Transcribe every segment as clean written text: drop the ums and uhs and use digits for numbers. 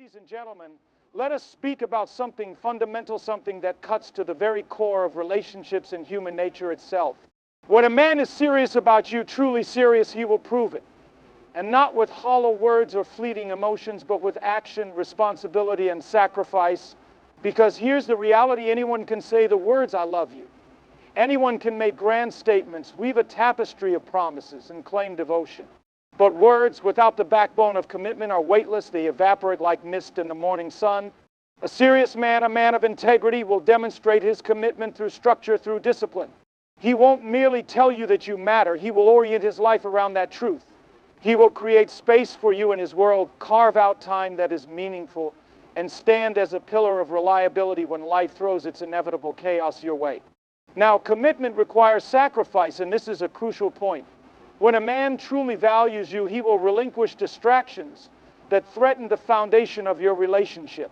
Ladies and gentlemen, let us speak about something fundamental, something that cuts to the very core of relationships and human nature itself. When a man is serious about you, truly serious, he will prove it. And not with hollow words or fleeting emotions, but with action, responsibility, and sacrifice. Because here's the reality: anyone can say the words, "I love you." Anyone can make grand statements, weave a tapestry of promises, and claim devotion. But words without the backbone of commitment are weightless. They evaporate like mist in the morning sun. A serious man, a man of integrity, will demonstrate his commitment through structure, through discipline. He won't merely tell you that you matter. He will orient his life around that truth. He will create space for you in his world, carve out time that is meaningful, and stand as a pillar of reliability when life throws its inevitable chaos your way. Now, commitment requires sacrifice, and this is a crucial point. When a man truly values you, he will relinquish distractions that threaten the foundation of your relationship.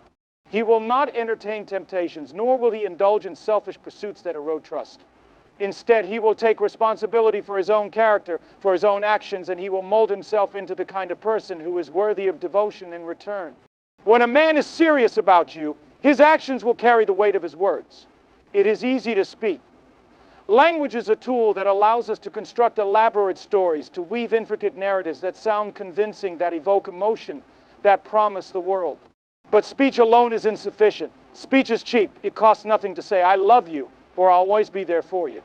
He will not entertain temptations, nor will he indulge in selfish pursuits that erode trust. Instead, he will take responsibility for his own character, for his own actions, and he will mold himself into the kind of person who is worthy of devotion in return. When a man is serious about you, his actions will carry the weight of his words. It is easy to speak. Language is a tool that allows us to construct elaborate stories, to weave intricate narratives that sound convincing, that evoke emotion, that promise the world. But speech alone is insufficient. Speech is cheap. It costs nothing to say, "I love you," or "I'll always be there for you."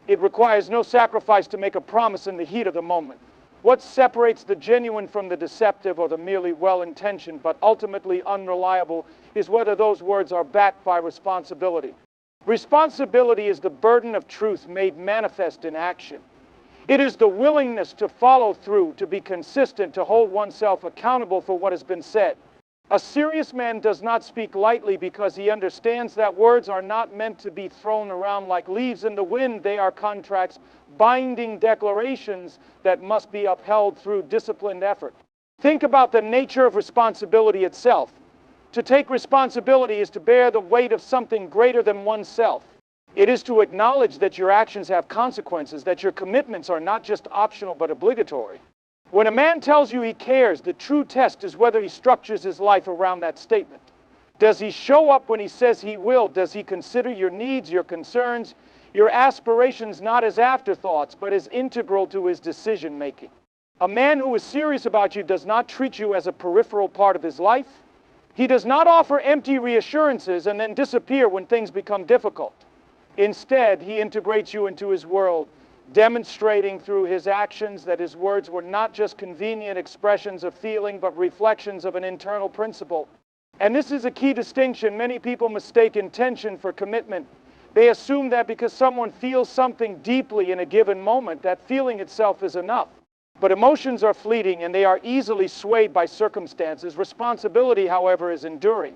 It requires no sacrifice to make a promise in the heat of the moment. What separates the genuine from the deceptive or the merely well-intentioned but ultimately unreliable is whether those words are backed by responsibility. Responsibility is the burden of truth made manifest in action. It is the willingness to follow through, to be consistent, to hold oneself accountable for what has been said. A serious man does not speak lightly because he understands that words are not meant to be thrown around like leaves in the wind. They are contracts, binding declarations that must be upheld through disciplined effort. Think about the nature of responsibility itself. To take responsibility is to bear the weight of something greater than oneself. It is to acknowledge that your actions have consequences, that your commitments are not just optional but obligatory. When a man tells you he cares, the true test is whether he structures his life around that statement. Does he show up when he says he will? Does he consider your needs, your concerns, your aspirations not as afterthoughts, but as integral to his decision making? A man who is serious about you does not treat you as a peripheral part of his life. He does not offer empty reassurances and then disappear when things become difficult. Instead, he integrates you into his world, demonstrating through his actions that his words were not just convenient expressions of feeling, but reflections of an internal principle. And this is a key distinction. Many people mistake intention for commitment. They assume that because someone feels something deeply in a given moment, that feeling itself is enough. But emotions are fleeting and they are easily swayed by circumstances. Responsibility, however, is enduring.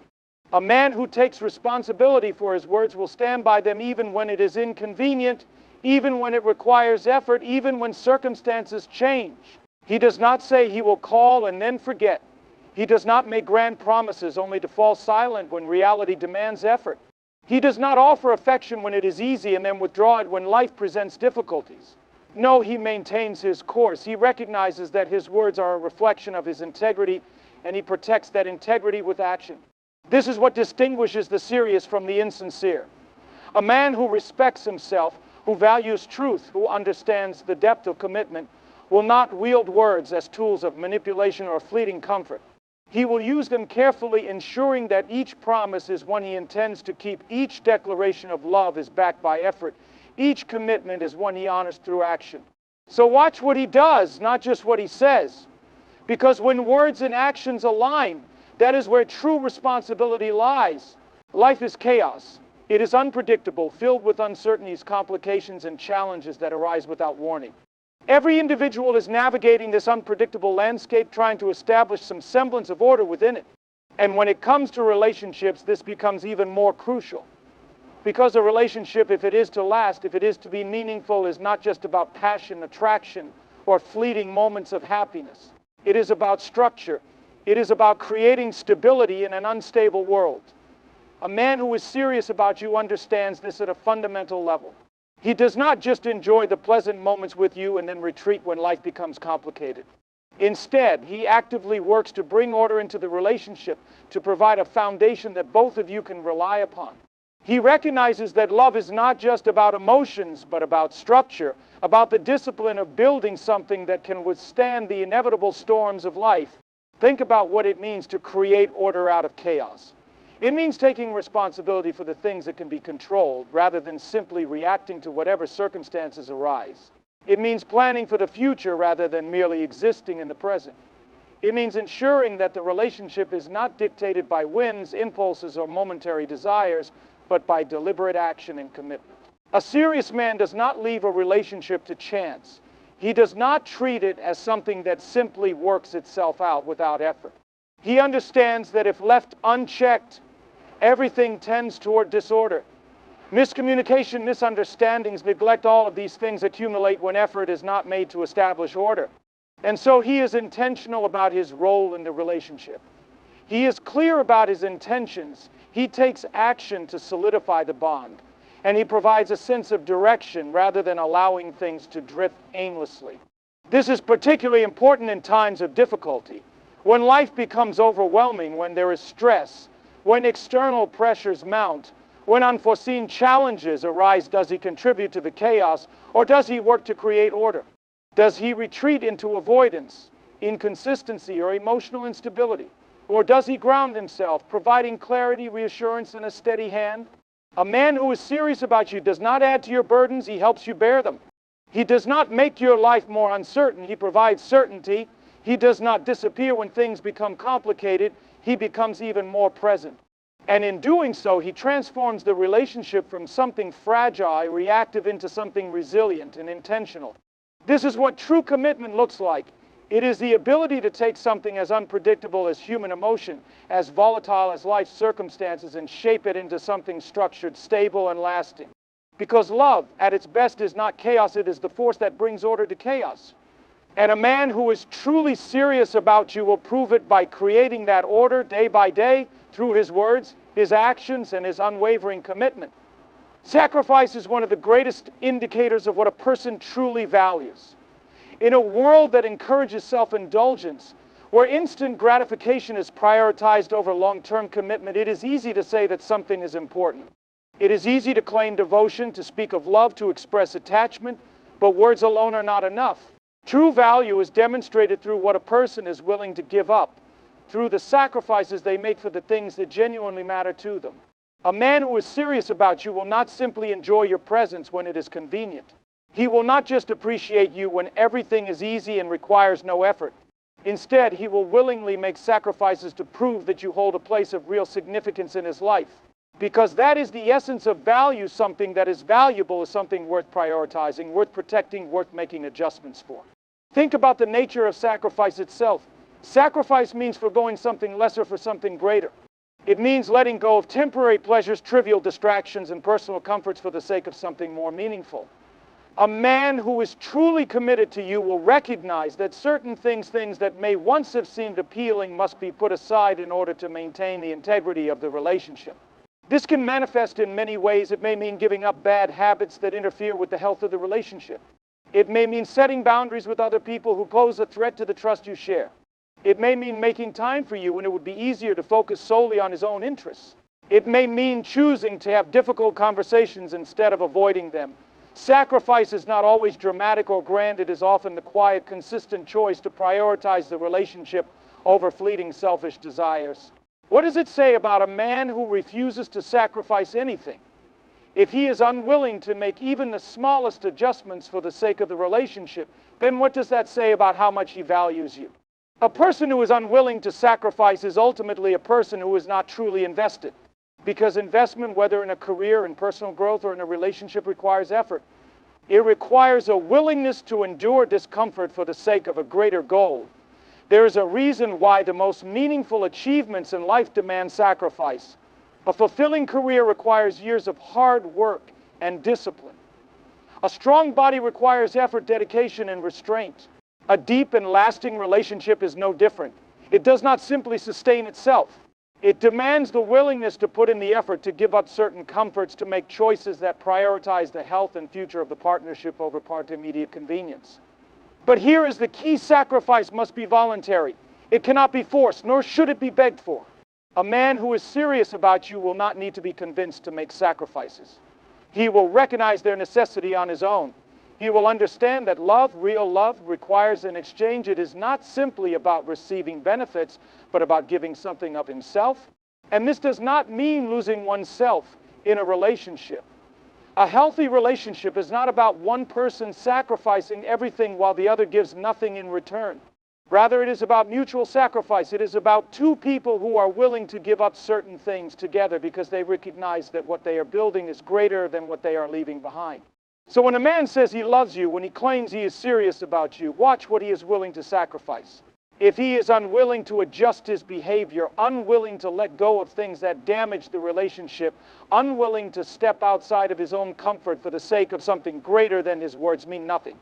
A man who takes responsibility for his words will stand by them even when it is inconvenient, even when it requires effort, even when circumstances change. He does not say he will call and then forget. He does not make grand promises only to fall silent when reality demands effort. He does not offer affection when it is easy and then withdraw it when life presents difficulties. No, he maintains his course. He recognizes that his words are a reflection of his integrity, and he protects that integrity with action. This is what distinguishes the serious from the insincere. A man who respects himself, who values truth, who understands the depth of commitment, will not wield words as tools of manipulation or fleeting comfort. He will use them carefully, ensuring that each promise is one he intends to keep. Each declaration of love is backed by effort. Each commitment is one he honors through action. So watch what he does, not just what he says. Because when words and actions align, that is where true responsibility lies. Life is chaos. It is unpredictable, filled with uncertainties, complications, and challenges that arise without warning. Every individual is navigating this unpredictable landscape, trying to establish some semblance of order within it. And when it comes to relationships, this becomes even more crucial. Because a relationship, if it is to last, if it is to be meaningful, is not just about passion, attraction, or fleeting moments of happiness. It is about structure. It is about creating stability in an unstable world. A man who is serious about you understands this at a fundamental level. He does not just enjoy the pleasant moments with you and then retreat when life becomes complicated. Instead, he actively works to bring order into the relationship, to provide a foundation that both of you can rely upon. He recognizes that love is not just about emotions, but about structure, about the discipline of building something that can withstand the inevitable storms of life. Think about what it means to create order out of chaos. It means taking responsibility for the things that can be controlled, rather than simply reacting to whatever circumstances arise. It means planning for the future rather than merely existing in the present. It means ensuring that the relationship is not dictated by whims, impulses, or momentary desires, but by deliberate action and commitment. A serious man does not leave a relationship to chance. He does not treat it as something that simply works itself out without effort. He understands that if left unchecked, everything tends toward disorder. Miscommunication, misunderstandings, neglect, all of these things accumulate when effort is not made to establish order. And so he is intentional about his role in the relationship. He is clear about his intentions. He takes action to solidify the bond. And he provides a sense of direction rather than allowing things to drift aimlessly. This is particularly important in times of difficulty. When life becomes overwhelming, when there is stress, when external pressures mount, when unforeseen challenges arise, does he contribute to the chaos, or does he work to create order? Does he retreat into avoidance, inconsistency, or emotional instability? Or does he ground himself, providing clarity, reassurance, and a steady hand? A man who is serious about you does not add to your burdens, he helps you bear them. He does not make your life more uncertain, he provides certainty. He does not disappear when things become complicated, he becomes even more present. And in doing so, he transforms the relationship from something fragile, reactive, into something resilient and intentional. This is what true commitment looks like. It is the ability to take something as unpredictable as human emotion, as volatile as life circumstances, and shape it into something structured, stable, and lasting. Because love, at its best, is not chaos, it is the force that brings order to chaos. And a man who is truly serious about you will prove it by creating that order day by day through his words, his actions, and his unwavering commitment. Sacrifice is one of the greatest indicators of what a person truly values. In a world that encourages self-indulgence, where instant gratification is prioritized over long-term commitment, it is easy to say that something is important. It is easy to claim devotion, to speak of love, to express attachment, but words alone are not enough. True value is demonstrated through what a person is willing to give up, through the sacrifices they make for the things that genuinely matter to them. A man who is serious about you will not simply enjoy your presence when it is convenient. He will not just appreciate you when everything is easy and requires no effort. Instead, he will willingly make sacrifices to prove that you hold a place of real significance in his life. Because that is the essence of value. Something that is valuable is something worth prioritizing, worth protecting, worth making adjustments for. Think about the nature of sacrifice itself. Sacrifice means forgoing something lesser for something greater. It means letting go of temporary pleasures, trivial distractions, and personal comforts for the sake of something more meaningful. A man who is truly committed to you will recognize that certain things that may once have seemed appealing must be put aside in order to maintain the integrity of the relationship. This can manifest in many ways. It may mean giving up bad habits that interfere with the health of the relationship. It may mean setting boundaries with other people who pose a threat to the trust you share. It may mean making time for you when it would be easier to focus solely on his own interests. It may mean choosing to have difficult conversations instead of avoiding them. Sacrifice is not always dramatic or grand. It is often the quiet, consistent choice to prioritize the relationship over fleeting selfish desires. What does it say about a man who refuses to sacrifice anything? If he is unwilling to make even the smallest adjustments for the sake of the relationship, then what does that say about how much he values you? A person who is unwilling to sacrifice is ultimately a person who is not truly invested. Because investment, whether in a career, in personal growth, or in a relationship, requires effort. It requires a willingness to endure discomfort for the sake of a greater goal. There is a reason why the most meaningful achievements in life demand sacrifice. A fulfilling career requires years of hard work and discipline. A strong body requires effort, dedication, and restraint. A deep and lasting relationship is no different. It does not simply sustain itself. It demands the willingness to put in the effort, to give up certain comforts, to make choices that prioritize the health and future of the partnership over immediate convenience. But here is the key: sacrifice must be voluntary. It cannot be forced, nor should it be begged for. A man who is serious about you will not need to be convinced to make sacrifices. He will recognize their necessity on his own. He will understand that love, real love, requires an exchange. It is not simply about receiving benefits, but about giving something of himself. And this does not mean losing oneself in a relationship. A healthy relationship is not about one person sacrificing everything while the other gives nothing in return. Rather, it is about mutual sacrifice. It is about two people who are willing to give up certain things together because they recognize that what they are building is greater than what they are leaving behind. So when a man says he loves you, when he claims he is serious about you, watch what he is willing to sacrifice. If he is unwilling to adjust his behavior, unwilling to let go of things that damage the relationship, unwilling to step outside of his own comfort for the sake of something greater than his words mean nothing.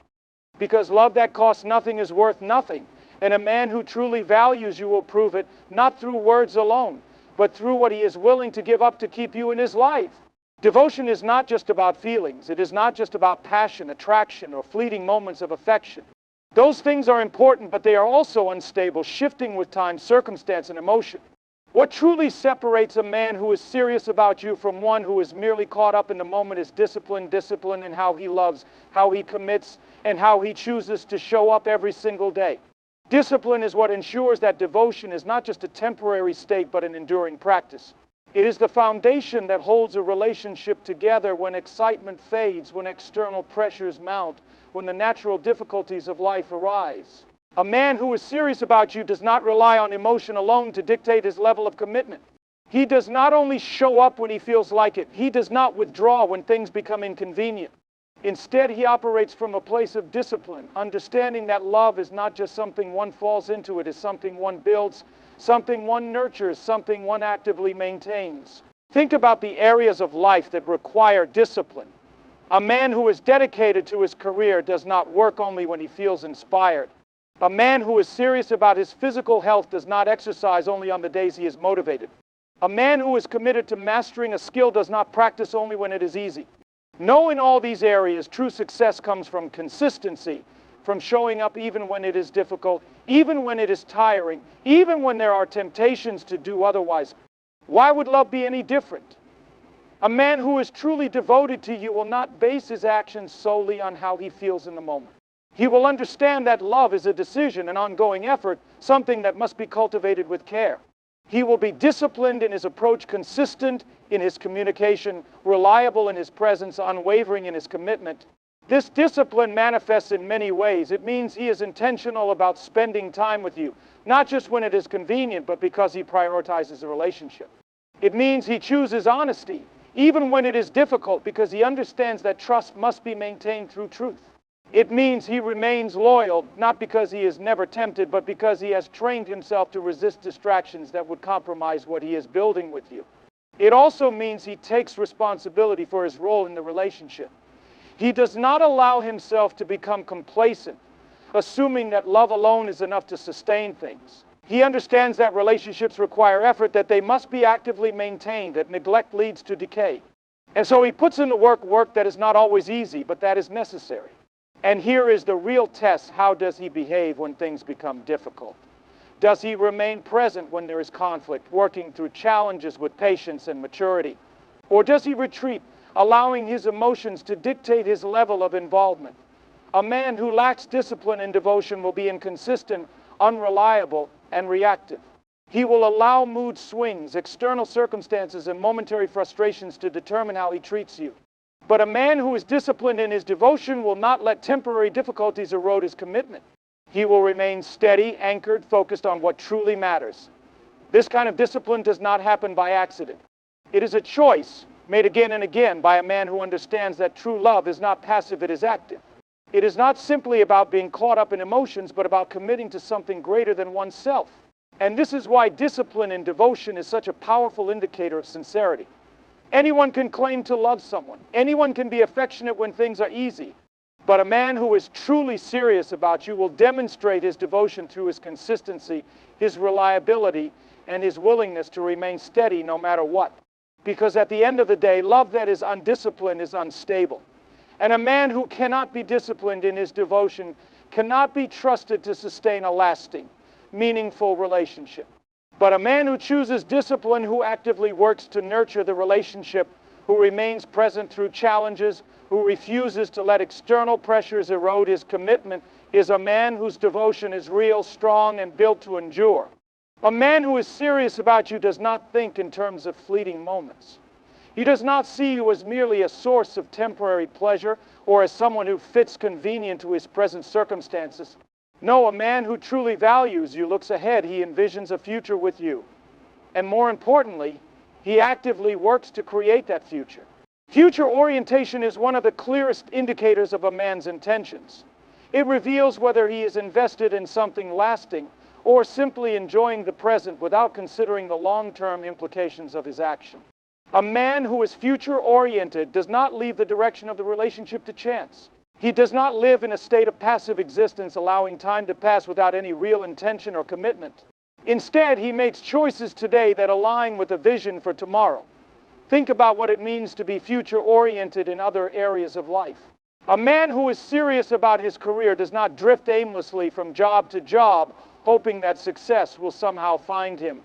Because love that costs nothing is worth nothing. And a man who truly values you will prove it, not through words alone, but through what he is willing to give up to keep you in his life. Devotion is not just about feelings. It is not just about passion, attraction, or fleeting moments of affection. Those things are important, but they are also unstable, shifting with time, circumstance, and emotion. What truly separates a man who is serious about you from one who is merely caught up in the moment is discipline in how he loves, how he commits, and how he chooses to show up every single day. Discipline is what ensures that devotion is not just a temporary state, but an enduring practice. It is the foundation that holds a relationship together when excitement fades, when external pressures mount, when the natural difficulties of life arise. A man who is serious about you does not rely on emotion alone to dictate his level of commitment. He does not only show up when he feels like it. He does not withdraw when things become inconvenient. Instead, he operates from a place of discipline, understanding that love is not just something one falls into, it is something one builds, something one nurtures, something one actively maintains. Think about the areas of life that require discipline. A man who is dedicated to his career does not work only when he feels inspired. A man who is serious about his physical health does not exercise only on the days he is motivated. A man who is committed to mastering a skill does not practice only when it is easy. No, in all these areas, true success comes from consistency, from showing up even when it is difficult, even when it is tiring, even when there are temptations to do otherwise. Why would love be any different? A man who is truly devoted to you will not base his actions solely on how he feels in the moment. He will understand that love is a decision, an ongoing effort, something that must be cultivated with care. He will be disciplined in his approach, consistent in his communication, reliable in his presence, unwavering in his commitment. This discipline manifests in many ways. It means he is intentional about spending time with you, not just when it is convenient, but because he prioritizes the relationship. It means he chooses honesty, even when it is difficult, because he understands that trust must be maintained through truth. It means he remains loyal, not because he is never tempted, but because he has trained himself to resist distractions that would compromise what he is building with you. It also means he takes responsibility for his role in the relationship. He does not allow himself to become complacent, assuming that love alone is enough to sustain things. He understands that relationships require effort, that they must be actively maintained, that neglect leads to decay. And so he puts in the work that is not always easy, but that is necessary. And here is the real test. How does he behave when things become difficult? Does he remain present when there is conflict, working through challenges with patience and maturity? Or does he retreat, allowing his emotions to dictate his level of involvement? A man who lacks discipline and devotion will be inconsistent, unreliable, and reactive. He will allow mood swings, external circumstances, and momentary frustrations to determine how he treats you. But a man who is disciplined in his devotion will not let temporary difficulties erode his commitment. He will remain steady, anchored, focused on what truly matters. This kind of discipline does not happen by accident. It is a choice made again and again by a man who understands that true love is not passive, it is active. It is not simply about being caught up in emotions, but about committing to something greater than oneself. And this is why discipline and devotion is such a powerful indicator of sincerity. Anyone can claim to love someone. Anyone can be affectionate when things are easy. But a man who is truly serious about you will demonstrate his devotion through his consistency, his reliability, and his willingness to remain steady no matter what. Because at the end of the day, love that is undisciplined is unstable. And a man who cannot be disciplined in his devotion cannot be trusted to sustain a lasting, meaningful relationship. But a man who chooses discipline, who actively works to nurture the relationship, who remains present through challenges, who refuses to let external pressures erode his commitment, is a man whose devotion is real, strong, and built to endure. A man who is serious about you does not think in terms of fleeting moments. He does not see you as merely a source of temporary pleasure or as someone who fits convenient to his present circumstances. No, a man who truly values you looks ahead. He envisions a future with you. And more importantly, he actively works to create that future. Future orientation is one of the clearest indicators of a man's intentions. It reveals whether he is invested in something lasting or simply enjoying the present without considering the long-term implications of his action. A man who is future-oriented does not leave the direction of the relationship to chance. He does not live in a state of passive existence, allowing time to pass without any real intention or commitment. Instead, he makes choices today that align with a vision for tomorrow. Think about what it means to be future-oriented in other areas of life. A man who is serious about his career does not drift aimlessly from job to job, hoping that success will somehow find him.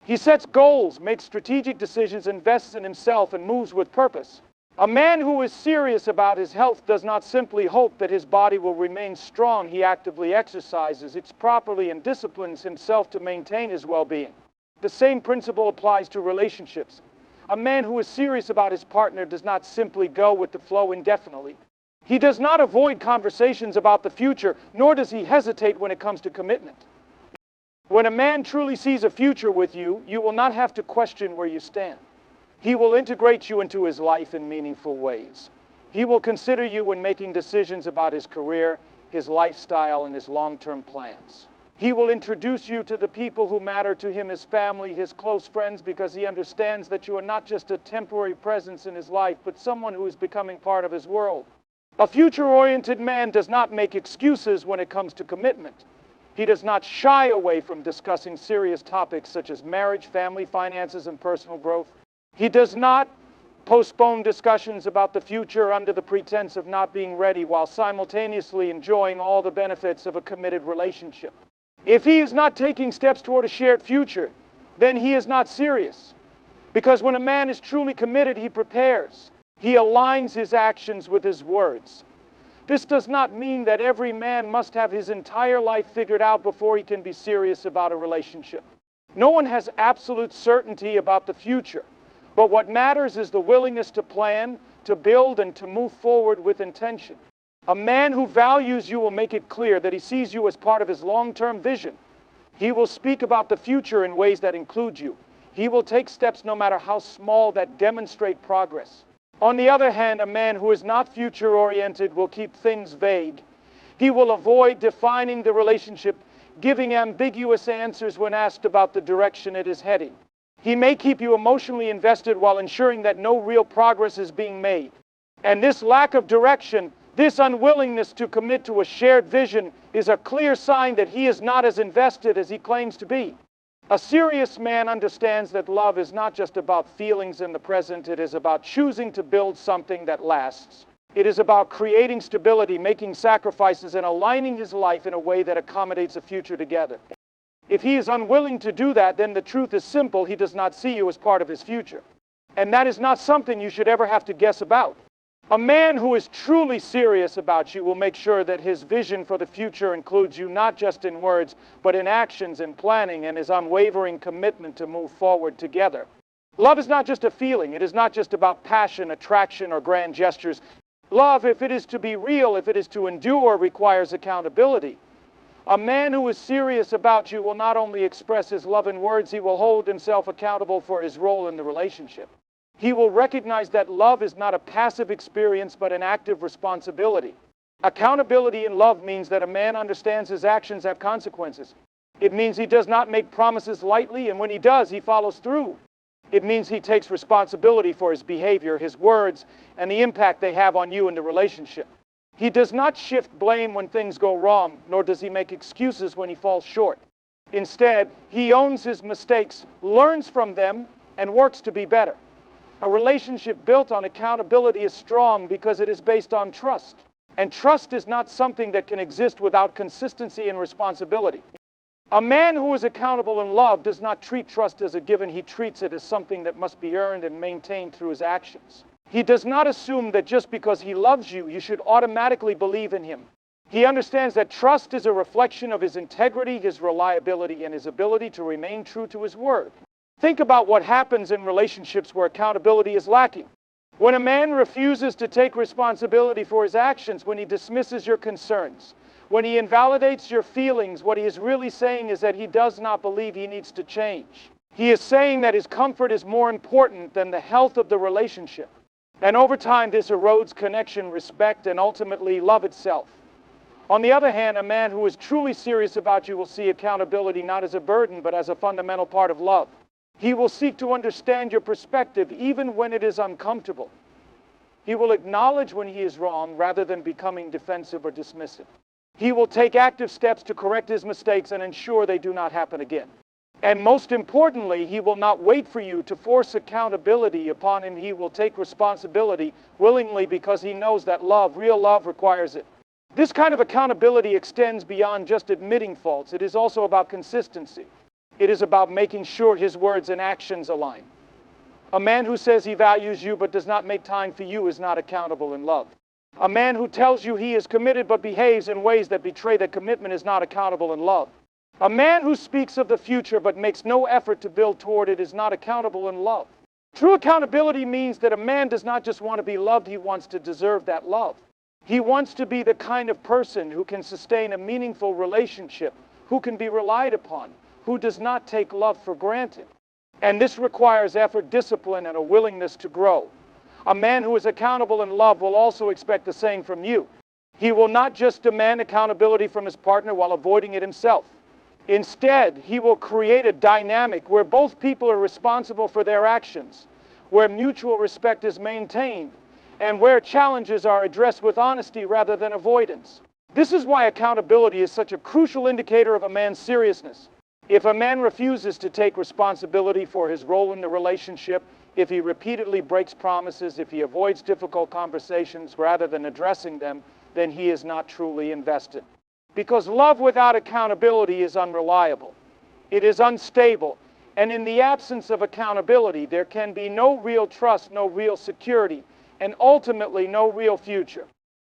He sets goals, makes strategic decisions, invests in himself, and moves with purpose. A man who is serious about his health does not simply hope that his body will remain strong. He actively exercises it properly and disciplines himself to maintain his well-being. The same principle applies to relationships. A man who is serious about his partner does not simply go with the flow indefinitely. He does not avoid conversations about the future, nor does he hesitate when it comes to commitment. When a man truly sees a future with you, you will not have to question where you stand. He will integrate you into his life in meaningful ways. He will consider you when making decisions about his career, his lifestyle, and his long-term plans. He will introduce you to the people who matter to him, his family, his close friends, because he understands that you are not just a temporary presence in his life, but someone who is becoming part of his world. A future-oriented man does not make excuses when it comes to commitment. He does not shy away from discussing serious topics such as marriage, family, finances, and personal growth. He does not postpone discussions about the future under the pretense of not being ready while simultaneously enjoying all the benefits of a committed relationship. If he is not taking steps toward a shared future, then he is not serious. Because when a man is truly committed, he prepares. He aligns his actions with his words. This does not mean that every man must have his entire life figured out before he can be serious about a relationship. No one has absolute certainty about the future, but what matters is the willingness to plan, to build, and to move forward with intention. A man who values you will make it clear that he sees you as part of his long-term vision. He will speak about the future in ways that include you. He will take steps, no matter how small, that demonstrate progress. On the other hand, a man who is not future-oriented will keep things vague. He will avoid defining the relationship, giving ambiguous answers when asked about the direction it is heading. He may keep you emotionally invested while ensuring that no real progress is being made. And this lack of direction, this unwillingness to commit to a shared vision, is a clear sign that he is not as invested as he claims to be. A serious man understands that love is not just about feelings in the present. It is about choosing to build something that lasts. It is about creating stability, making sacrifices, and aligning his life in a way that accommodates a future together. If he is unwilling to do that, then the truth is simple. He does not see you as part of his future. And that is not something you should ever have to guess about. A man who is truly serious about you will make sure that his vision for the future includes you not just in words, but in actions and planning, and his unwavering commitment to move forward together. Love is not just a feeling. It is not just about passion, attraction, or grand gestures. Love, if it is to be real, if it is to endure, requires accountability. A man who is serious about you will not only express his love in words, he will hold himself accountable for his role in the relationship. He will recognize that love is not a passive experience, but an active responsibility. Accountability in love means that a man understands his actions have consequences. It means he does not make promises lightly, and when he does, he follows through. It means he takes responsibility for his behavior, his words, and the impact they have on you in the relationship. He does not shift blame when things go wrong, nor does he make excuses when he falls short. Instead, he owns his mistakes, learns from them, and works to be better. A relationship built on accountability is strong because it is based on trust. And trust is not something that can exist without consistency and responsibility. A man who is accountable in love does not treat trust as a given. He treats it as something that must be earned and maintained through his actions. He does not assume that just because he loves you, you should automatically believe in him. He understands that trust is a reflection of his integrity, his reliability, and his ability to remain true to his word. Think about what happens in relationships where accountability is lacking. When a man refuses to take responsibility for his actions, when he dismisses your concerns, when he invalidates your feelings, what he is really saying is that he does not believe he needs to change. He is saying that his comfort is more important than the health of the relationship. And over time, this erodes connection, respect, and ultimately love itself. On the other hand, a man who is truly serious about you will see accountability not as a burden, but as a fundamental part of love. He will seek to understand your perspective even when it is uncomfortable. He will acknowledge when he is wrong rather than becoming defensive or dismissive. He will take active steps to correct his mistakes and ensure they do not happen again. And most importantly, he will not wait for you to force accountability upon him. He will take responsibility willingly because he knows that love, real love, requires it. This kind of accountability extends beyond just admitting faults. It is also about consistency. It is about making sure his words and actions align. A man who says he values you but does not make time for you is not accountable in love. A man who tells you he is committed but behaves in ways that betray that commitment is not accountable in love. A man who speaks of the future but makes no effort to build toward it is not accountable in love. True accountability means that a man does not just want to be loved, he wants to deserve that love. He wants to be the kind of person who can sustain a meaningful relationship, who can be relied upon, who does not take love for granted. And this requires effort, discipline, and a willingness to grow. A man who is accountable in love will also expect the same from you. He will not just demand accountability from his partner while avoiding it himself. Instead, he will create a dynamic where both people are responsible for their actions, where mutual respect is maintained, and where challenges are addressed with honesty rather than avoidance. This is why accountability is such a crucial indicator of a man's seriousness. If a man refuses to take responsibility for his role in the relationship, if he repeatedly breaks promises, if he avoids difficult conversations rather than addressing them, then he is not truly invested. Because love without accountability is unreliable. It is unstable. And in the absence of accountability, there can be no real trust, no real security, and ultimately no real future.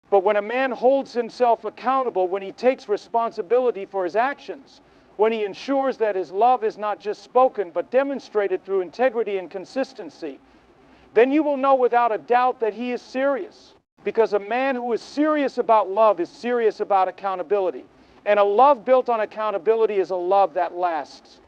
But when a man holds himself accountable, when he takes responsibility for his actions, when he ensures that his love is not just spoken but demonstrated through integrity and consistency, then you will know without a doubt that he is serious. Because a man who is serious about love is serious about accountability. And a love built on accountability is a love that lasts.